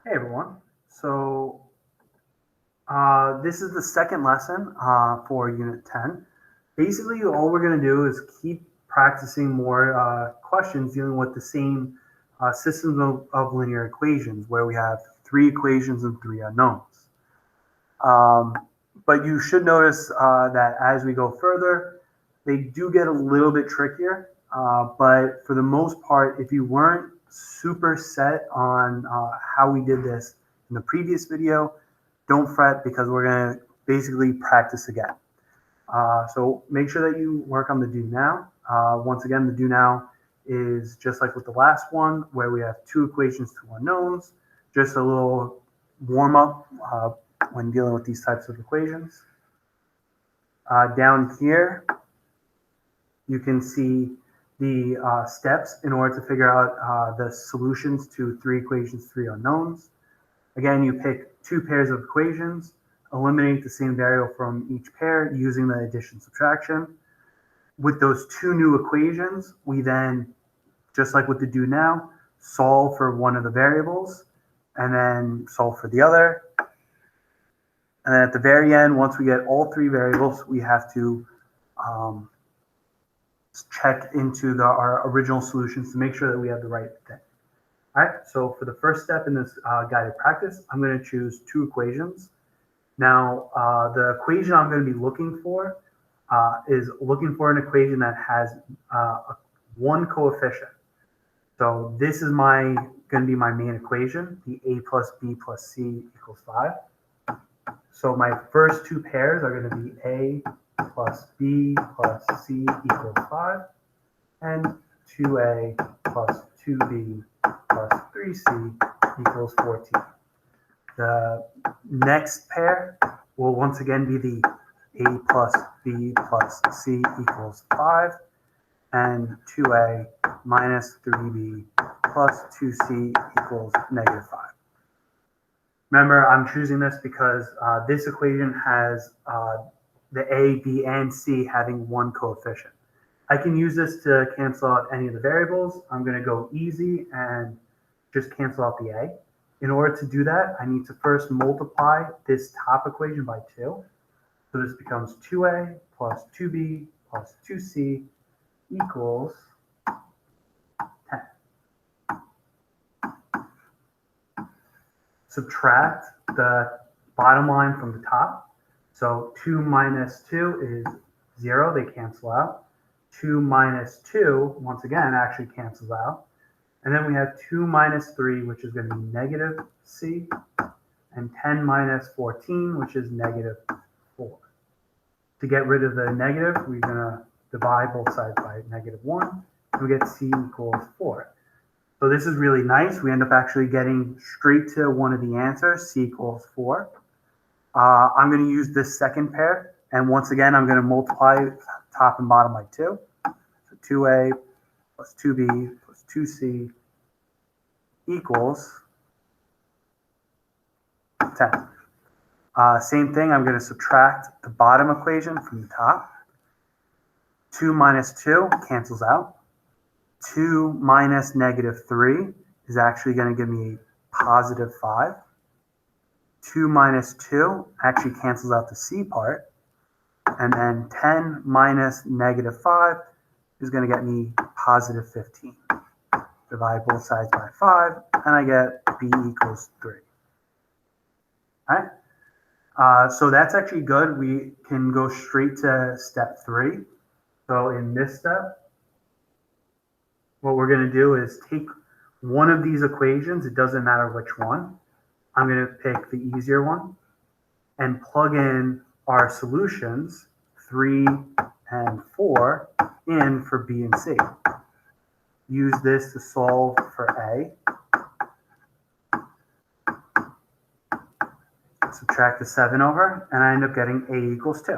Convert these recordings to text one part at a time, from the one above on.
Hey everyone. So this is the second lesson for Unit 10. Basically, all we're going to do is keep practicing more questions dealing with the same systems of linear equations where we have three equations and three unknowns. Um, but you should notice that as we go further, they do get a little bit trickier. But for the most part, if you weren't super set on how we did this in the previous video, don't fret because we're going to basically practice again. So make sure that you work on the do now. Once again, the do now is just like with the last one where we have two equations, two unknowns, just a little warm up when dealing with these types of equations. Down here, you can see the steps in order to figure out the solutions to three equations, three unknowns. Again, you pick two pairs of equations, eliminate the same variable from each pair using the addition subtraction. With those two new equations, we then, just like with the do now, solve for one of the variables and then solve for the other. And then at the very end, once we get all three variables, we have to check into our original solutions to make sure that we have the right thing. All right, so for the first step in this guided practice, I'm going to choose two equations. Now, the equation I'm going to be looking for is looking for an equation that has one coefficient. So this is going to be my main equation, the a plus b plus c equals 5. So my first two pairs are going to be a plus b plus c equals 5, and 2a plus 2b plus 3c equals 14. The next pair will once again be the a plus b plus c equals 5 and 2a minus 3b plus 2c equals negative 5. Remember, I'm choosing this because this equation has the a, b, and c having one coefficient. I can use this to cancel out any of the variables. I'm going to go easy and just cancel out the a. In order to do that, I need to first multiply this top equation by 2. So this becomes 2a plus 2b plus 2c equals 10. Subtract the bottom line from the top. So 2 minus 2 is 0. They cancel out. 2 minus 2, once again, actually cancels out. And then we have 2 minus 3, which is going to be negative c, and 10 minus 14, which is negative 4. To get rid of the negative, we're going to divide both sides by negative 1, and we get c equals 4. So this is really nice. We end up actually getting straight to one of the answers, c equals 4. I'm going to use this second pair, and once again, I'm going to multiply top and bottom by 2. So 2a plus 2b plus 2c equals 10. Same thing, I'm going to subtract the bottom equation from the top. 2 minus 2 cancels out. 2 minus negative 3 is actually going to give me positive 5. 2 minus 2 actually cancels out the c part. And then 10 minus negative 5 is going to get me positive 15. Divide both sides by 5, and I get b equals 3. All right. So that's actually good. We can go straight to step 3. So in this step, what we're going to do is take one of these equations. It doesn't matter which one. I'm going to pick the easier one and plug in our solutions, 3 and 4, in for b and c. Use this to solve for a. Subtract the 7 over, and I end up getting a equals 2.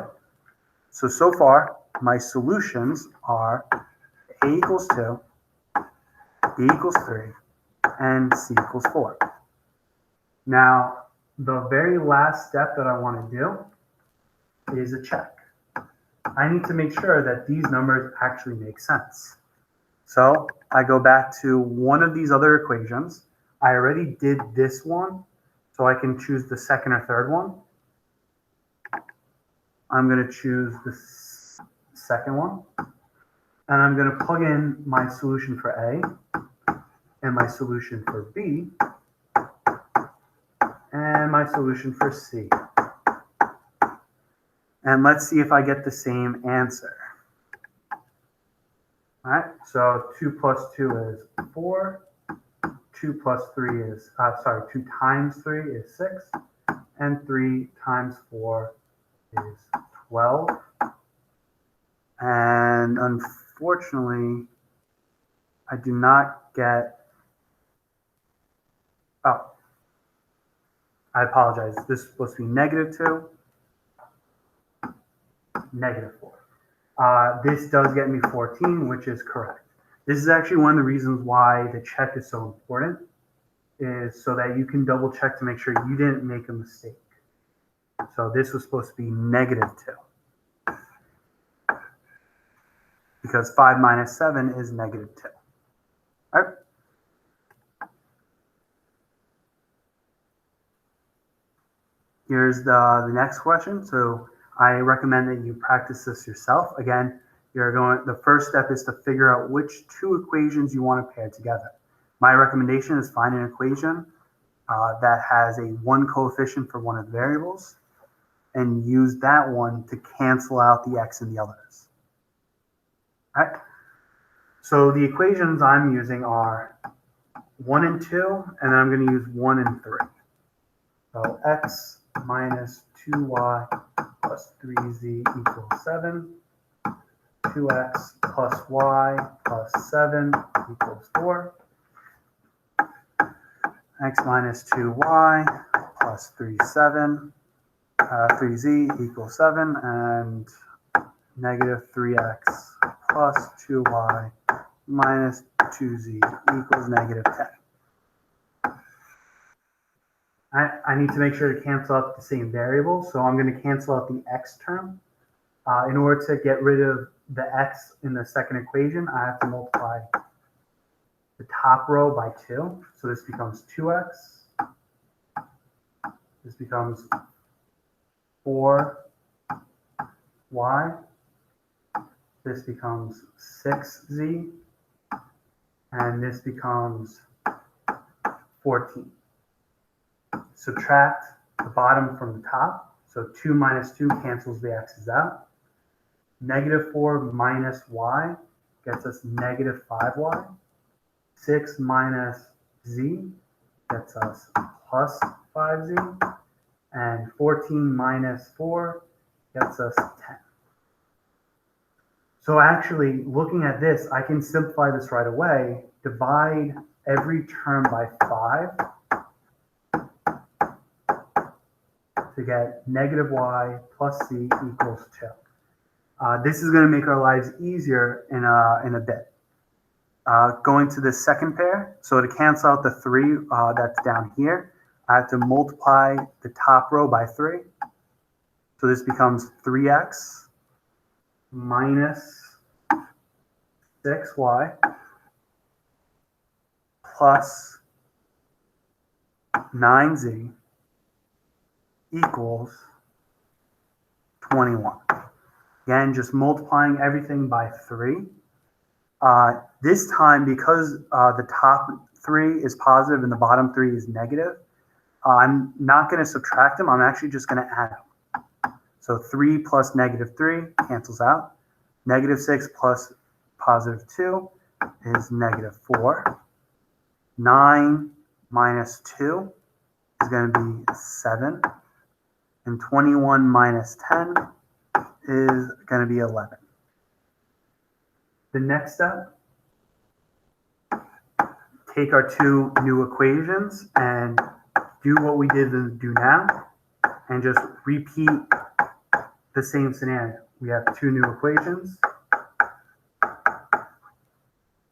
So far, my solutions are a equals 2, b equals 3, and c equals 4. Now, the very last step that I want to do is a check. I need to make sure that these numbers actually make sense. So I go back to one of these other equations. I already did this one, so I can choose the second or third one. I'm going to choose the second one, and I'm going to plug in my solution for A and my solution for B and my solution for C. And let's see if I get the same answer. All right, so 2 plus 2 is 4. 2 plus 3 is, 2 times 3 is 6. And 3 times 4 is 12. And unfortunately, I do not get, oh, I apologize. This is supposed to be negative 2, negative 4. This does get me 14, which is correct. This is actually one of the reasons why the check is so important, is so that you can double check to make sure you didn't make a mistake. So this was supposed to be negative 2. Because 5 minus 7 is negative 2. All right. Here's the next question. So I recommend that you practice this yourself. Again, the first step is to figure out which two equations you want to pair together. My recommendation is find an equation that has a 1 coefficient for one of the variables and use that one to cancel out the x in the others. All right. So the equations I'm using are 1 and 2, and then I'm going to use 1 and 3. So x minus 2y plus 3z equals 7. 2x plus y plus 7 equals 4. X minus 2y plus 3z equals 7. And negative 3x plus 2y minus 2z equals negative 10. I need to make sure to cancel out the same variable, so I'm going to cancel out the x term. In order to get rid of the x in the second equation, I have to multiply the top row by 2. So this becomes 2x. This becomes 4y. This becomes 6z. And this becomes 14. Subtract the bottom from the top. So 2 minus 2 cancels the x's out. Negative 4 minus y gets us negative 5y. 6 minus z gets us plus 5z. And 14 minus 4 gets us 10. So actually, looking at this, I can simplify this right away. Divide every term by 5 to get negative y plus c equals 2. This is going to make our lives easier in a bit. Going to the second pair, so to cancel out the 3 that's down here, I have to multiply the top row by 3. So this becomes 3x minus 6y plus 9z equals 21. Again, just multiplying everything by 3. This time, because the top 3 is positive and the bottom 3 is negative, I'm not going to subtract them. I'm actually just going to add them. So 3 plus negative 3 cancels out. Negative 6 plus positive 2 is negative 4. 9 minus 2 is going to be 7. And 21 minus 10 is going to be 11. The next step, take our 2 new equations and do what we did to do now, and just repeat the same scenario. We have 2 new equations.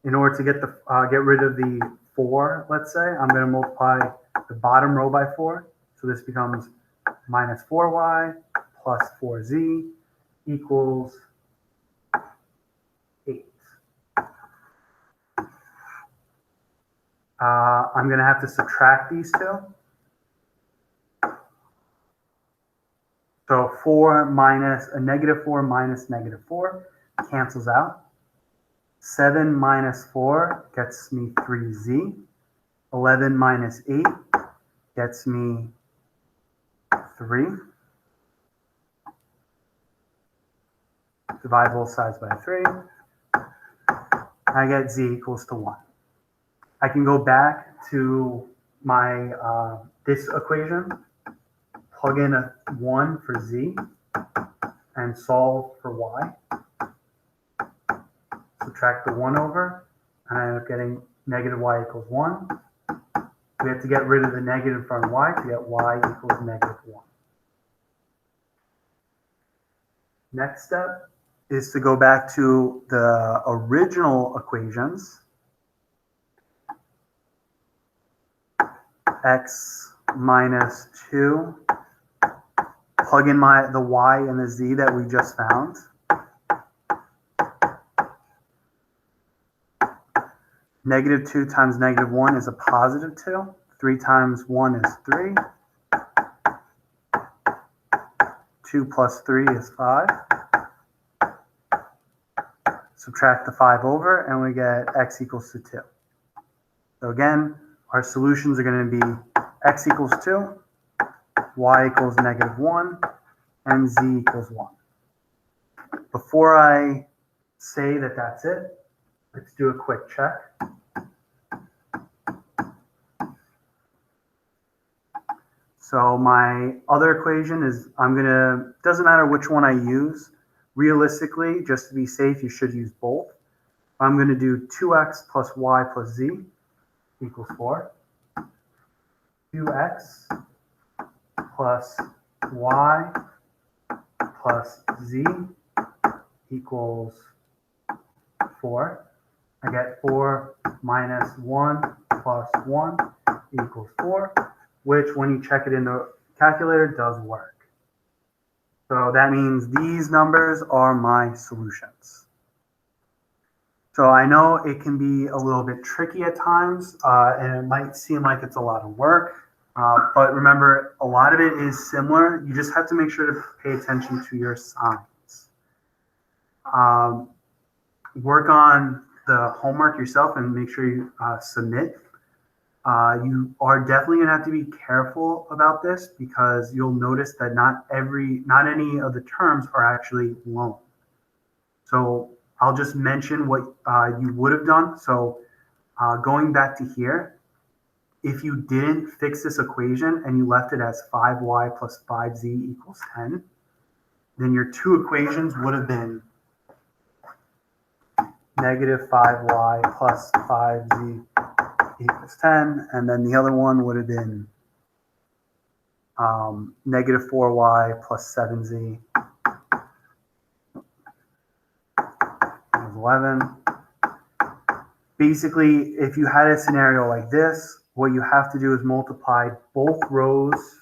In order to get rid of the 4, let's say, I'm going to multiply the bottom row by 4. So this becomes minus 4y plus 4z equals 8. I'm going to have to subtract these two. So 4 minus a -4 minus -4 cancels out. 7 minus 4 gets me 3z. 11 minus 8 gets me 3. Divide both sides by 3. I get z equals to 1. I can go back to my this equation, plug in a 1 for z, and solve for y. Subtract the 1 over, and I end up getting negative y equals 1. We have to get rid of the negative from y to get y equals -1. Next step is to go back to the original equations. X minus 2. Plug in the y and the z that we just found. -2 times -1 is a +2. 3 times 1 is 3. 2 plus 3 is 5. Subtract the 5 over, and we get x equals to 2. So again, our solutions are going to be x equals 2, y equals -1, and z equals 1. Before I say that that's it, let's do a quick check. So my other equation is, doesn't matter which one I use. Realistically, just to be safe, you should use both. I'm going to do 2x plus y plus z equals 4. 2x plus y plus z equals 4. I get 4 minus 1 plus 1 equals 4, which when you check it in the calculator does work. So that means these numbers are my solutions. So I know it can be a little bit tricky at times, and it might seem like it's a lot of work, but remember, a lot of it is similar. You just have to make sure to pay attention to your signs. Work on the homework yourself and make sure you submit. You are definitely going to have to be careful about this because you'll notice that not any of the terms are actually loan. So I'll just mention what you would have done. So going back to here, if you didn't fix this equation and you left it as 5y plus 5z equals 10, then your two equations would have been -5y plus 5z equals 10, and then the other one would have been -4y plus 7z equals 11. Basically, if you had a scenario like this, what you have to do is multiply both rows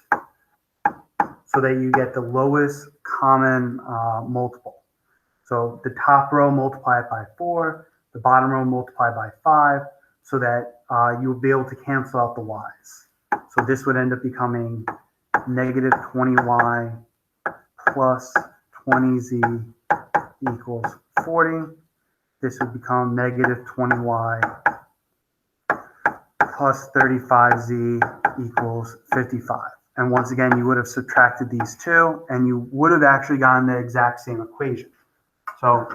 so that you get the lowest common multiple. So the top row, multiply it by 4, the bottom row, multiply by 5, so that you'll be able to cancel out the y's. So this would end up becoming -20y plus 20z equals 40. This would become -20y plus 35z equals 55. And once again, you would have subtracted these two, and you would have actually gotten the exact same equation. So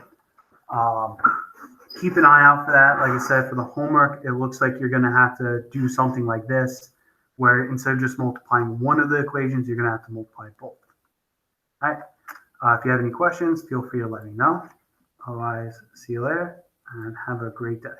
keep an eye out for that. Like I said, for the homework, it looks like you're going to have to do something like this, where instead of just multiplying one of the equations, you're going to have to multiply both. All right. If you have any questions, feel free to let me know. Otherwise, see you later and have a great day.